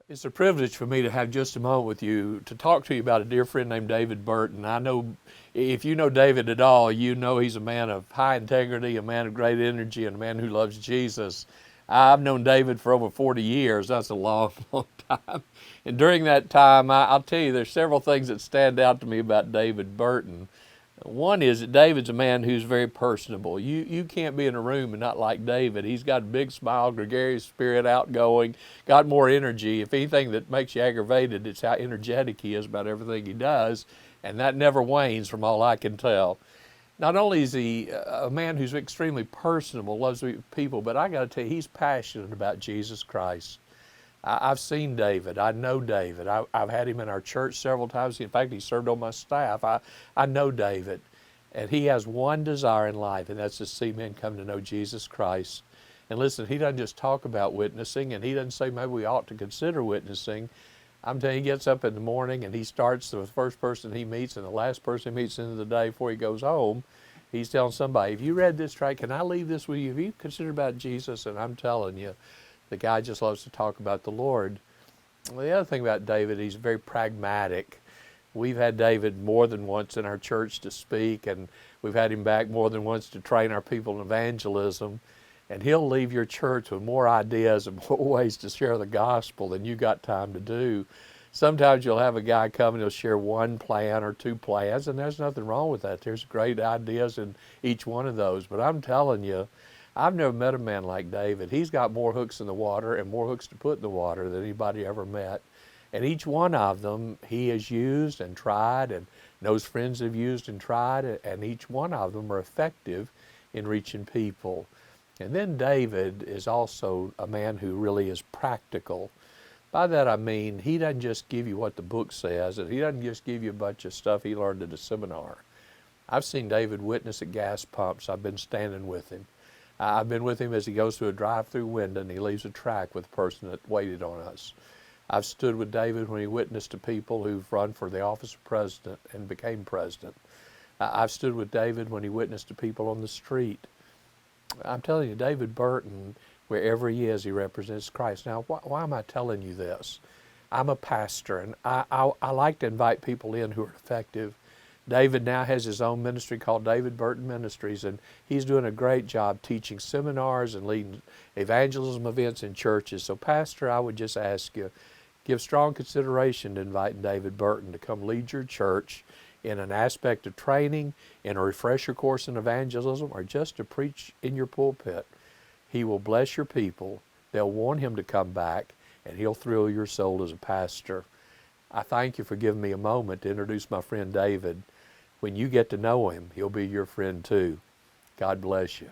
It's a privilege for me to have just a moment with you to talk to you about a dear friend named David Burton. I know if you know David at all, you know he's a man of high integrity, a man of great energy, and a man who loves Jesus. I've known David for over 40 years. That's a long, long time. And during that time, I'll tell you, there's several things that stand out to me about David Burton. One is that David's a man who's very personable. You can't be in a room and not like David. He's got a big smile, gregarious spirit, outgoing, got more energy. If anything that makes you aggravated, it's how energetic he is about everything he does, and that never wanes from all I can tell. Not only is he a man who's extremely personable, loves people, but I got to tell you, he's passionate about Jesus Christ. I've seen David. I know David. I've had him in our church several times. In fact, he served on my staff. I know David. And he has one desire in life, and that's to see men come to know Jesus Christ. And listen, he doesn't just talk about witnessing, and he doesn't say maybe we ought to consider witnessing. I'm telling you, he gets up in the morning and he starts the first person he meets and the last person he meets into the day before he goes home. He's telling somebody, if you read this tract, can I leave this with you? Have you considered about Jesus? And I'm telling you, the guy just loves to talk about the Lord. Well, the other thing about David, he's very pragmatic. We've had David more than once in our church to speak, and we've had him back more than once to train our people in evangelism. And he'll leave your church with more ideas and more ways to share the gospel than you got time to do. Sometimes you'll have a guy come and he'll share one plan or two plans, and there's nothing wrong with that. There's great ideas in each one of those. But I'm telling you, I've never met a man like David. He's got more hooks in the water and more hooks to put in the water than anybody ever met. And each one of them he has used and tried, and knows friends have used and tried, and each one of them are effective in reaching people. And then David is also a man who really is practical. By that I mean he doesn't just give you what the book says, and he doesn't just give you a bunch of stuff he learned at a seminar. I've seen David witness at gas pumps. I've been standing with him. I've been with him as he goes through a drive-through window and he leaves a tract with the person that waited on us. I've stood with David when he witnessed to people who've run for the office of president and became president. I've stood with David when he witnessed to people on the street. I'm telling you, David Burton, wherever he is, he represents Christ. Now, why am I telling you this? I'm a pastor, and I like to invite people in who are effective. David now has his own ministry called David Burton Ministries, and he's doing a great job teaching seminars and leading evangelism events in churches. So, Pastor, I would just ask you, give strong consideration to inviting David Burton to come lead your church in an aspect of training, in a refresher course in evangelism, or just to preach in your pulpit. He will bless your people. They'll want him to come back, and he'll thrill your soul as a pastor. I thank you for giving me a moment to introduce my friend David. When you get to know him, he'll be your friend too. God bless you.